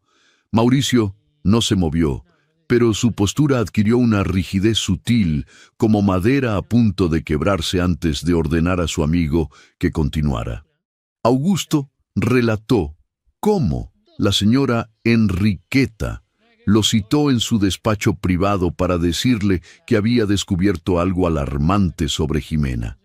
Mauricio no se movió, pero su postura adquirió una rigidez sutil, como madera a punto de quebrarse, antes de ordenar a su amigo que continuara. Augusto relató cómo la señora Enriqueta lo citó en su despacho privado para decirle que había descubierto algo alarmante sobre Jimena.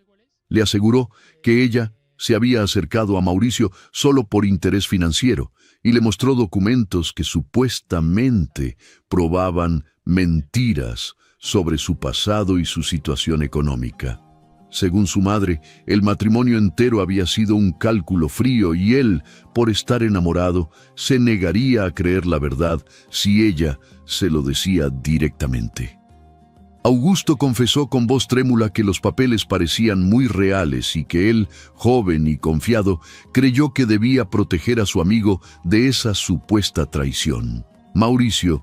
Le aseguró que ella se había acercado a Mauricio solo por interés financiero, y le mostró documentos que supuestamente probaban mentiras sobre su pasado y su situación económica. Según su madre, el matrimonio entero había sido un cálculo frío y él, por estar enamorado, se negaría a creer la verdad si ella se lo decía directamente. Augusto confesó con voz trémula que los papeles parecían muy reales y que él, joven y confiado, creyó que debía proteger a su amigo de esa supuesta traición. Mauricio,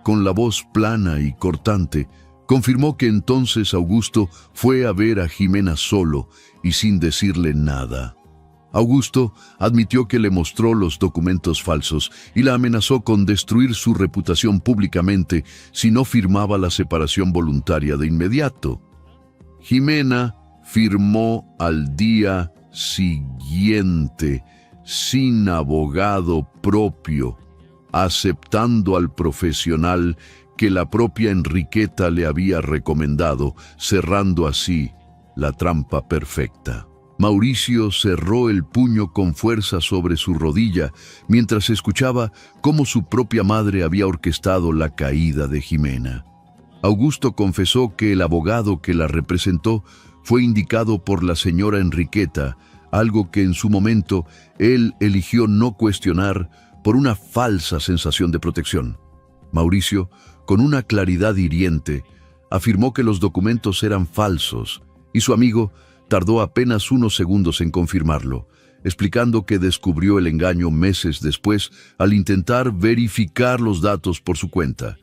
con la voz plana y cortante, confirmó que entonces Augusto fue a ver a Jimena solo y sin decirle nada. Augusto admitió que le mostró los documentos falsos y la amenazó con destruir su reputación públicamente si no firmaba la separación voluntaria de inmediato. Jimena firmó al día siguiente, sin abogado propio, aceptando al profesional que la propia Enriqueta le había recomendado, cerrando así la trampa perfecta. Mauricio cerró el puño con fuerza sobre su rodilla mientras escuchaba cómo su propia madre había orquestado la caída de Jimena. Augusto confesó que el abogado que la representó fue indicado por la señora Enriqueta, algo que en su momento él eligió no cuestionar por una falsa sensación de protección. Mauricio, con una claridad hiriente, afirmó que los documentos eran falsos y su amigo tardó apenas unos segundos en confirmarlo, explicando que descubrió el engaño meses después al intentar verificar los datos por su cuenta.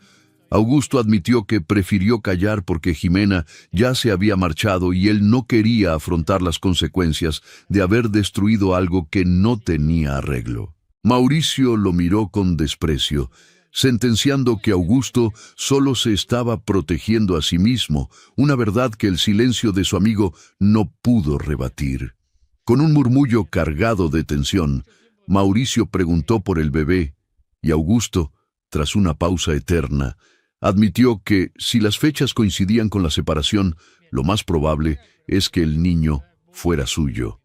Augusto admitió que prefirió callar porque Jimena ya se había marchado y él no quería afrontar las consecuencias de haber destruido algo que no tenía arreglo. Mauricio lo miró con desprecio, sentenciando que Augusto solo se estaba protegiendo a sí mismo, una verdad que el silencio de su amigo no pudo rebatir. Con un murmullo cargado de tensión, Mauricio preguntó por el bebé, y Augusto, tras una pausa eterna, admitió que, si las fechas coincidían con la separación, lo más probable es que el niño fuera suyo.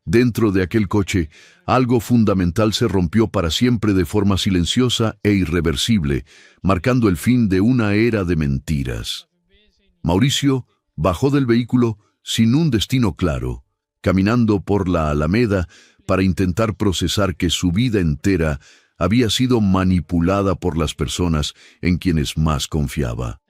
Dentro de aquel coche, algo fundamental se rompió para siempre de forma silenciosa e irreversible, marcando el fin de una era de mentiras. Mauricio bajó del vehículo sin un destino claro, caminando por la Alameda para intentar procesar que su vida entera había sido manipulada por las personas en quienes más confiaba.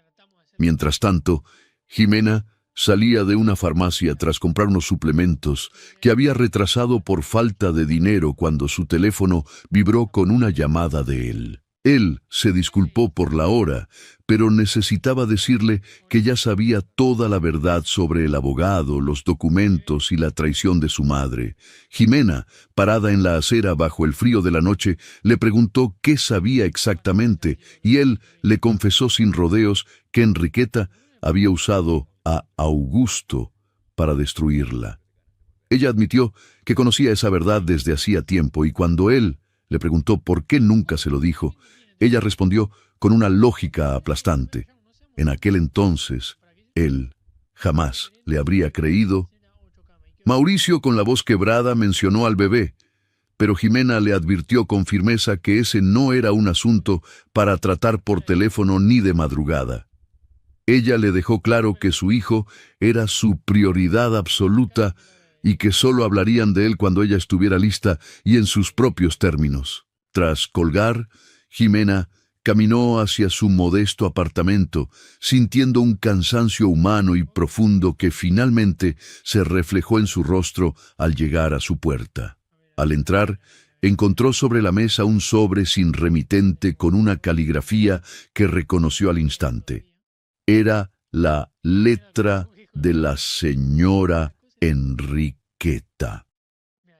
Mientras tanto, Jimena salía de una farmacia tras comprar unos suplementos que había retrasado por falta de dinero cuando su teléfono vibró con una llamada de él. Él se disculpó por la hora, pero necesitaba decirle que ya sabía toda la verdad sobre el abogado, los documentos y la traición de su madre. Jimena, parada en la acera bajo el frío de la noche, le preguntó qué sabía exactamente, y él le confesó sin rodeos que Enriqueta había usado a Augusto para destruirla. Ella admitió que conocía esa verdad desde hacía tiempo y cuando él le preguntó por qué nunca se lo dijo, ella respondió con una lógica aplastante. En aquel entonces, él jamás le habría creído. Mauricio, con la voz quebrada, mencionó al bebé, pero Jimena le advirtió con firmeza que ese no era un asunto para tratar por teléfono ni de madrugada. Ella le dejó claro que su hijo era su prioridad absoluta y que solo hablarían de él cuando ella estuviera lista y en sus propios términos. Tras colgar, Jimena caminó hacia su modesto apartamento, sintiendo un cansancio humano y profundo que finalmente se reflejó en su rostro al llegar a su puerta. Al entrar, encontró sobre la mesa un sobre sin remitente con una caligrafía que reconoció al instante. Era la letra de la señora Enriqueta.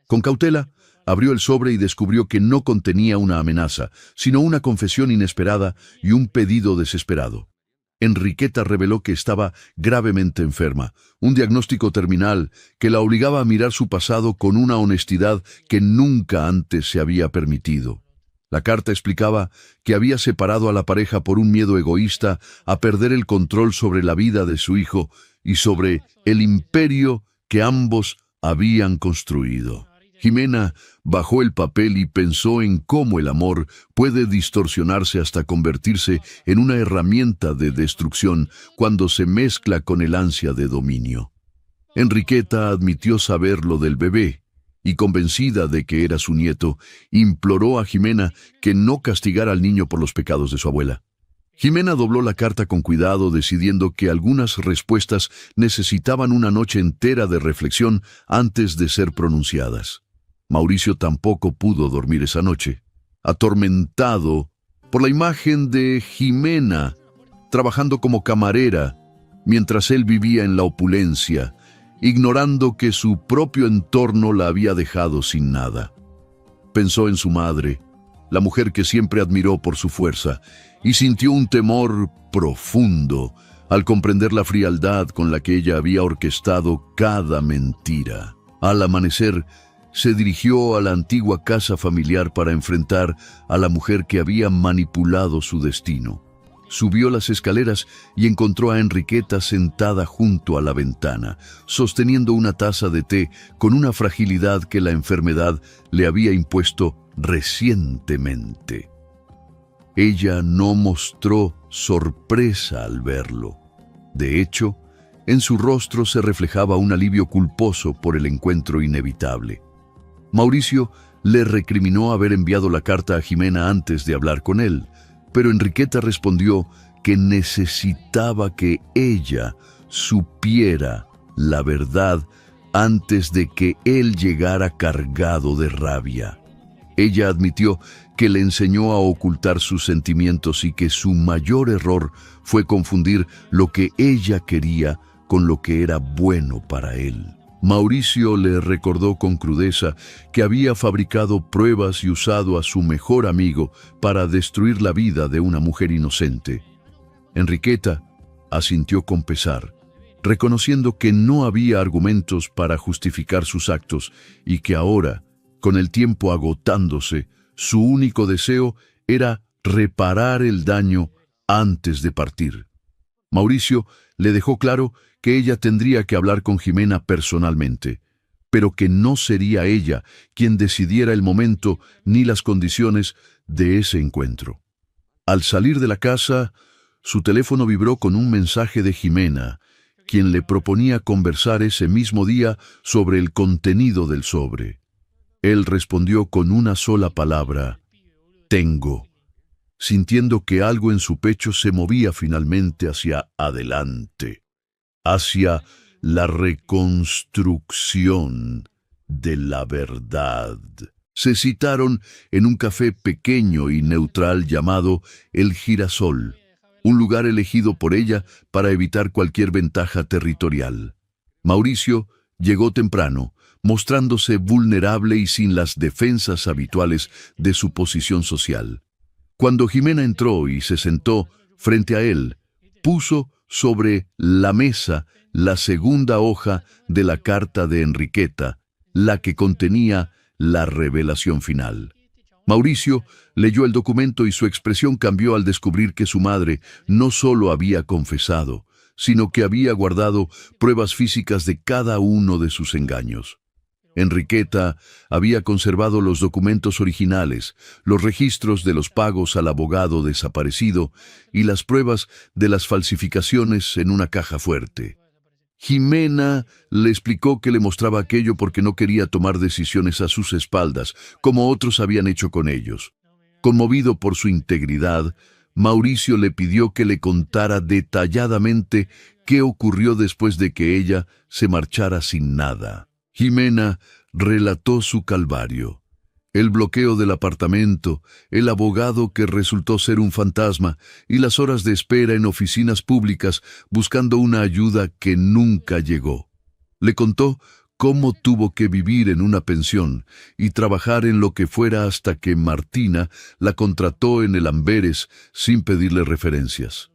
Con cautela, abrió el sobre y descubrió que no contenía una amenaza, sino una confesión inesperada y un pedido desesperado. Enriqueta reveló que estaba gravemente enferma, un diagnóstico terminal que la obligaba a mirar su pasado con una honestidad que nunca antes se había permitido. La carta explicaba que había separado a la pareja por un miedo egoísta a perder el control sobre la vida de su hijo y sobre el imperio que ambos habían construido. Jimena bajó el papel y pensó en cómo el amor puede distorsionarse hasta convertirse en una herramienta de destrucción cuando se mezcla con el ansia de dominio. Enriqueta admitió saber lo del bebé y, convencida de que era su nieto, imploró a Jimena que no castigara al niño por los pecados de su abuela. Jimena dobló la carta con cuidado, decidiendo que algunas respuestas necesitaban una noche entera de reflexión antes de ser pronunciadas. Mauricio tampoco pudo dormir esa noche, atormentado por la imagen de Jimena trabajando como camarera mientras él vivía en la opulencia, ignorando que su propio entorno la había dejado sin nada. Pensó en su madre, la mujer que siempre admiró por su fuerza, y sintió un temor profundo al comprender la frialdad con la que ella había orquestado cada mentira. Al amanecer, se dirigió a la antigua casa familiar para enfrentar a la mujer que había manipulado su destino. Subió las escaleras y encontró a Enriqueta sentada junto a la ventana, sosteniendo una taza de té con una fragilidad que la enfermedad le había impuesto recientemente. Ella no mostró sorpresa al verlo. De hecho, en su rostro se reflejaba un alivio culposo por el encuentro inevitable. Mauricio le recriminó haber enviado la carta a Jimena antes de hablar con él, pero Enriqueta respondió que necesitaba que ella supiera la verdad antes de que él llegara cargado de rabia. Ella admitió que le enseñó a ocultar sus sentimientos y que su mayor error fue confundir lo que ella quería con lo que era bueno para él. Mauricio le recordó con crudeza que había fabricado pruebas y usado a su mejor amigo para destruir la vida de una mujer inocente. Enriqueta asintió con pesar, reconociendo que no había argumentos para justificar sus actos y que ahora, con el tiempo agotándose, su único deseo era reparar el daño antes de partir. Mauricio le dejó claro que ella tendría que hablar con Jimena personalmente, pero que no sería ella quien decidiera el momento ni las condiciones de ese encuentro. Al salir de la casa, su teléfono vibró con un mensaje de Jimena, quien le proponía conversar ese mismo día sobre el contenido del sobre. Él respondió con una sola palabra: tengo, sintiendo que algo en su pecho se movía finalmente hacia adelante, hacia la reconstrucción de la verdad. Se citaron en un café pequeño y neutral llamado El Girasol, un lugar elegido por ella para evitar cualquier ventaja territorial. Mauricio llegó temprano, mostrándose vulnerable y sin las defensas habituales de su posición social. Cuando Jimena entró y se sentó frente a él, puso sobre la mesa la segunda hoja de la carta de Enriqueta, la que contenía la revelación final. Mauricio leyó el documento y su expresión cambió al descubrir que su madre no solo había confesado, sino que había guardado pruebas físicas de cada uno de sus engaños. Enriqueta había conservado los documentos originales, los registros de los pagos al abogado desaparecido y las pruebas de las falsificaciones en una caja fuerte. Jimena le explicó que le mostraba aquello porque no quería tomar decisiones a sus espaldas, como otros habían hecho con ellos. Conmovido por su integridad, Mauricio le pidió que le contara detalladamente qué ocurrió después de que ella se marchara sin nada. Jimena relató su calvario: el bloqueo del apartamento, el abogado que resultó ser un fantasma y las horas de espera en oficinas públicas buscando una ayuda que nunca llegó. Le contó cómo tuvo que vivir en una pensión y trabajar en lo que fuera hasta que Martina la contrató en el Amberes sin pedirle referencias.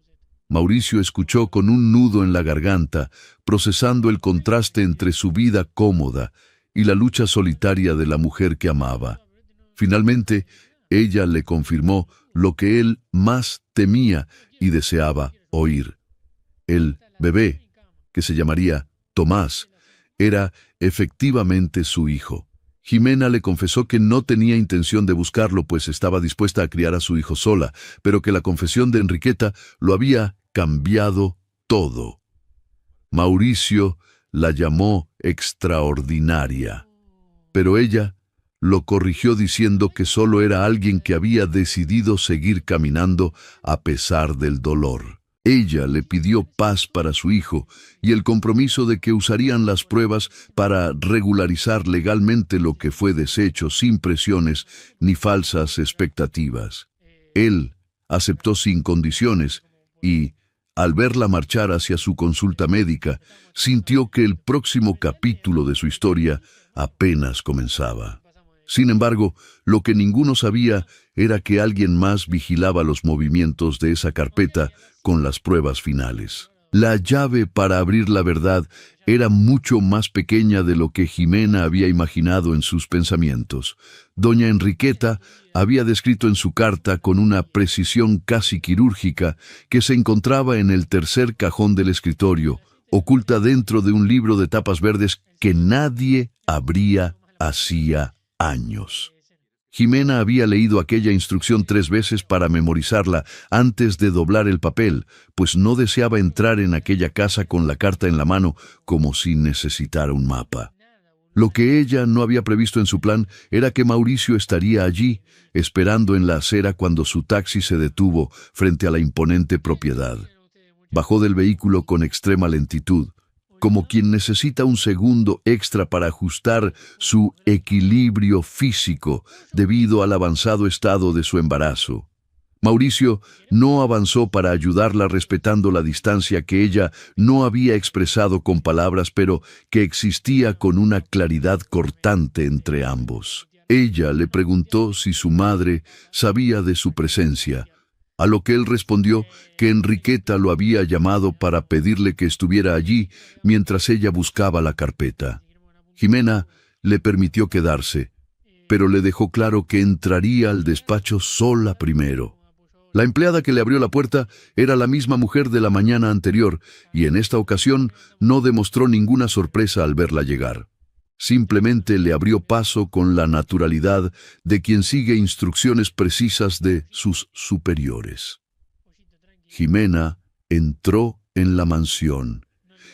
Mauricio escuchó con un nudo en la garganta, procesando el contraste entre su vida cómoda y la lucha solitaria de la mujer que amaba. Finalmente, ella le confirmó lo que él más temía y deseaba oír. El bebé, que se llamaría Tomás, era efectivamente su hijo. Jimena le confesó que no tenía intención de buscarlo, pues estaba dispuesta a criar a su hijo sola, pero que la confesión de Enriqueta lo había cambiado todo. Mauricio la llamó extraordinaria, pero ella lo corrigió diciendo que solo era alguien que había decidido seguir caminando a pesar del dolor. Ella le pidió paz para su hijo y el compromiso de que usarían las pruebas para regularizar legalmente lo que fue deshecho sin presiones ni falsas expectativas. Él aceptó sin condiciones y, al verla marchar hacia su consulta médica, sintió que el próximo capítulo de su historia apenas comenzaba. Sin embargo, lo que ninguno sabía era que alguien más vigilaba los movimientos de esa carpeta con las pruebas finales. La llave para abrir la verdad era mucho más pequeña de lo que Ximena había imaginado en sus pensamientos. Doña Enriqueta había descrito en su carta con una precisión casi quirúrgica que se encontraba en el tercer cajón del escritorio, oculta dentro de un libro de tapas verdes que nadie abría hacía años. Ximena había leído aquella instrucción 3 veces para memorizarla antes de doblar el papel, pues no deseaba entrar en aquella casa con la carta en la mano como si necesitara un mapa. Lo que ella no había previsto en su plan era que Mauricio estaría allí, esperando en la acera cuando su taxi se detuvo frente a la imponente propiedad. Bajó del vehículo con extrema lentitud, como quien necesita un segundo extra para ajustar su equilibrio físico debido al avanzado estado de su embarazo. Mauricio no avanzó para ayudarla respetando la distancia que ella no había expresado con palabras, pero que existía con una claridad cortante entre ambos. Ella le preguntó si su madre sabía de su presencia, a lo que él respondió que Enriqueta lo había llamado para pedirle que estuviera allí mientras ella buscaba la carpeta. Ximena le permitió quedarse, pero le dejó claro que entraría al despacho sola primero. La empleada que le abrió la puerta era la misma mujer de la mañana anterior y en esta ocasión no demostró ninguna sorpresa al verla llegar. Simplemente le abrió paso con la naturalidad de quien sigue instrucciones precisas de sus superiores. Ximena entró en la mansión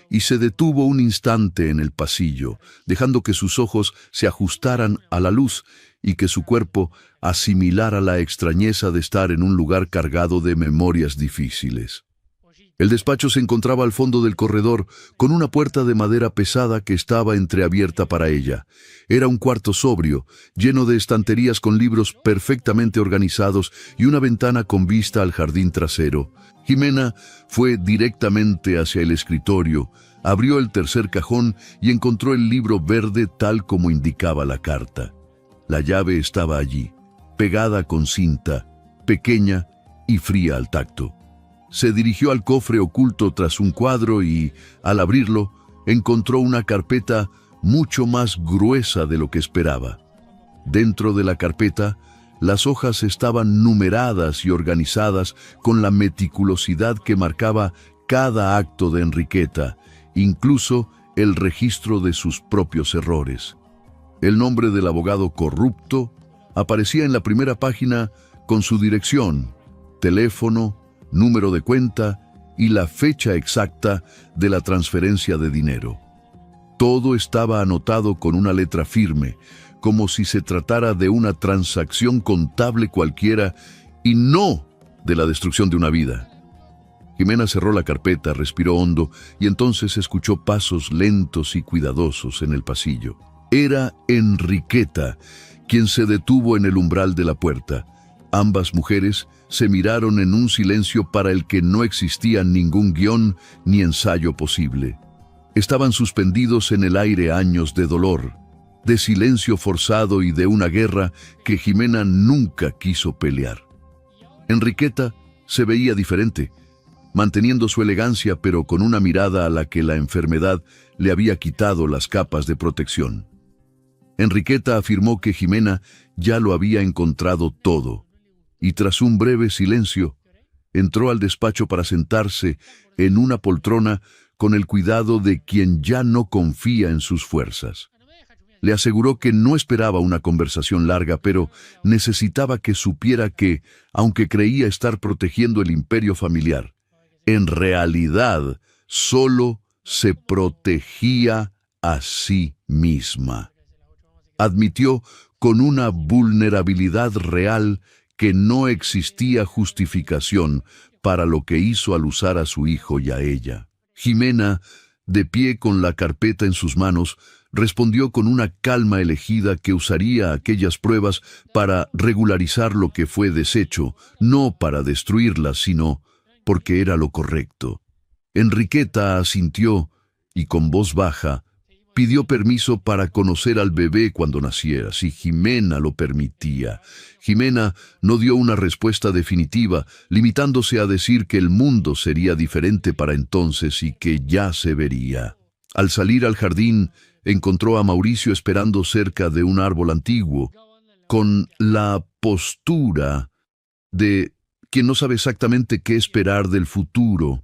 y se detuvo un instante en el pasillo, dejando que sus ojos se ajustaran a la luz y que su cuerpo asimilara la extrañeza de estar en un lugar cargado de memorias difíciles. El despacho se encontraba al fondo del corredor, con una puerta de madera pesada que estaba entreabierta para ella. Era un cuarto sobrio, lleno de estanterías con libros perfectamente organizados y una ventana con vista al jardín trasero. Ximena fue directamente hacia el escritorio, abrió el tercer cajón y encontró el libro verde tal como indicaba la carta. La llave estaba allí, pegada con cinta, pequeña y fría al tacto. Se dirigió al cofre oculto tras un cuadro y, al abrirlo, encontró una carpeta mucho más gruesa de lo que esperaba. Dentro de la carpeta, las hojas estaban numeradas y organizadas con la meticulosidad que marcaba cada acto de Enriqueta, incluso el registro de sus propios errores. El nombre del abogado corrupto aparecía en la primera página con su dirección, teléfono, número de cuenta y la fecha exacta de la transferencia de dinero. Todo estaba anotado con una letra firme, como si se tratara de una transacción contable cualquiera y no de la destrucción de una vida. Ximena cerró la carpeta, respiró hondo y entonces escuchó pasos lentos y cuidadosos en el pasillo. Era Enriqueta quien se detuvo en el umbral de la puerta. Ambas mujeres se miraron en un silencio para el que no existía ningún guión ni ensayo posible. Estaban suspendidos en el aire años de dolor, de silencio forzado y de una guerra que Ximena nunca quiso pelear. Enriqueta se veía diferente, manteniendo su elegancia pero con una mirada a la que la enfermedad le había quitado las capas de protección. Enriqueta afirmó que Ximena ya lo había encontrado todo, y tras un breve silencio, entró al despacho para sentarse en una poltrona con el cuidado de quien ya no confía en sus fuerzas. Le aseguró que no esperaba una conversación larga, pero necesitaba que supiera que, aunque creía estar protegiendo el imperio familiar, en realidad solo se protegía a sí misma. admitió con una vulnerabilidad real que no existía justificación para lo que hizo al usar a su hijo y a ella. Jimena, de pie con la carpeta en sus manos, respondió con una calma elegida que usaría aquellas pruebas para regularizar lo que fue deshecho, no para destruirlas, sino porque era lo correcto. Enriqueta asintió y con voz baja pidió permiso para conocer al bebé cuando naciera, si Jimena lo permitía. Jimena no dio una respuesta definitiva, limitándose a decir que el mundo sería diferente para entonces y que ya se vería. Al salir al jardín, encontró a Mauricio esperando cerca de un árbol antiguo, con la postura de quien no sabe exactamente qué esperar del futuro.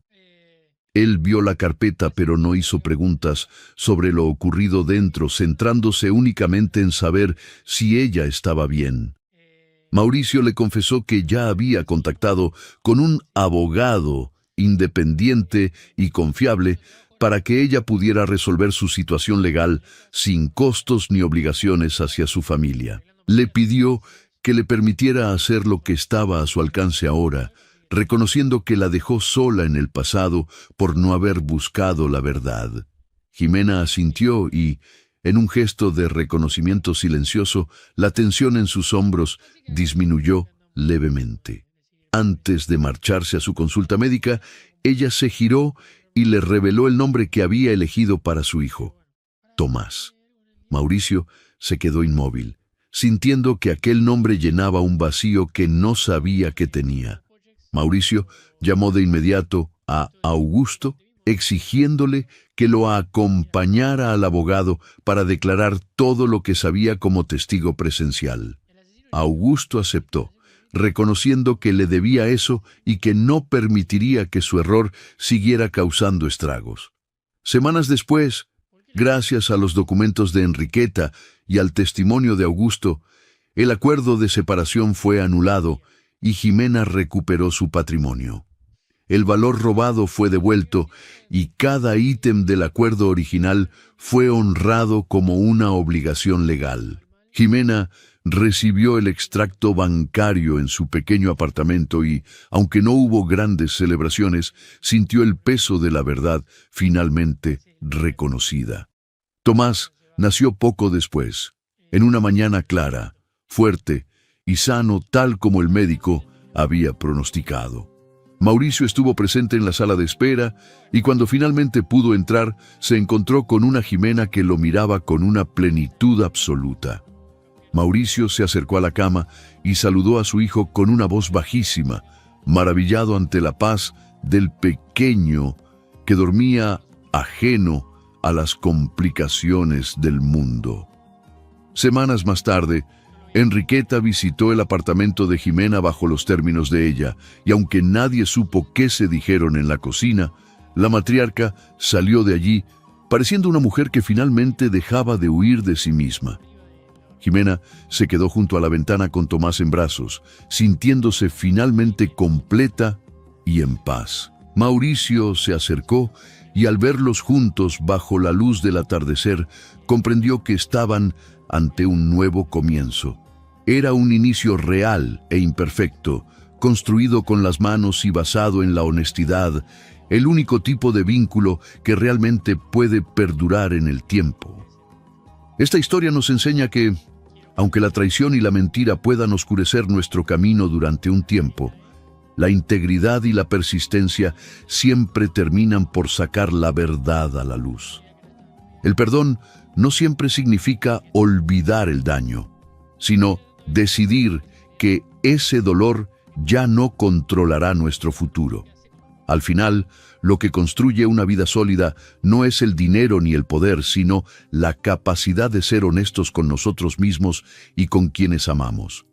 Él vio la carpeta, pero no hizo preguntas sobre lo ocurrido dentro, centrándose únicamente en saber si ella estaba bien. Mauricio le confesó que ya había contactado con un abogado independiente y confiable para que ella pudiera resolver su situación legal sin costos ni obligaciones hacia su familia. Le pidió que le permitiera hacer lo que estaba a su alcance ahora, reconociendo que la dejó sola en el pasado por no haber buscado la verdad. Jimena asintió y, en un gesto de reconocimiento silencioso, la tensión en sus hombros disminuyó levemente. Antes de marcharse a su consulta médica, ella se giró y le reveló el nombre que había elegido para su hijo: Tomás. Mauricio se quedó inmóvil, sintiendo que aquel nombre llenaba un vacío que no sabía que tenía. Mauricio llamó de inmediato a Augusto, exigiéndole que lo acompañara al abogado para declarar todo lo que sabía como testigo presencial. Augusto aceptó, reconociendo que le debía eso y que no permitiría que su error siguiera causando estragos. Semanas después, gracias a los documentos de Enriqueta y al testimonio de Augusto, el acuerdo de separación fue anulado y Jimena recuperó su patrimonio. El valor robado fue devuelto y cada ítem del acuerdo original fue honrado como una obligación legal. Jimena recibió el extracto bancario en su pequeño apartamento y, aunque no hubo grandes celebraciones, sintió el peso de la verdad finalmente reconocida. Tomás nació poco después, en una mañana clara, fuerte y sano tal como el médico había pronosticado. Mauricio estuvo presente en la sala de espera y cuando finalmente pudo entrar, se encontró con una Jimena que lo miraba con una plenitud absoluta. Mauricio se acercó a la cama y saludó a su hijo con una voz bajísima, maravillado ante la paz del pequeño que dormía ajeno a las complicaciones del mundo. Semanas más tarde, Enriqueta visitó el apartamento de Jimena bajo los términos de ella, y aunque nadie supo qué se dijeron en la cocina, la matriarca salió de allí, pareciendo una mujer que finalmente dejaba de huir de sí misma. Jimena se quedó junto a la ventana con Tomás en brazos, sintiéndose finalmente completa y en paz. Mauricio se acercó y al verlos juntos bajo la luz del atardecer, comprendió que estaban ante un nuevo comienzo. Era un inicio real e imperfecto, construido con las manos y basado en la honestidad, el único tipo de vínculo que realmente puede perdurar en el tiempo. Esta historia nos enseña que, aunque la traición y la mentira puedan oscurecer nuestro camino durante un tiempo, la integridad y la persistencia siempre terminan por sacar la verdad a la luz. El perdón no siempre significa olvidar el daño, sino decidir que ese dolor ya no controlará nuestro futuro. Al final, lo que construye una vida sólida no es el dinero ni el poder, sino la capacidad de ser honestos con nosotros mismos y con quienes amamos.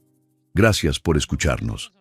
Gracias por escucharnos.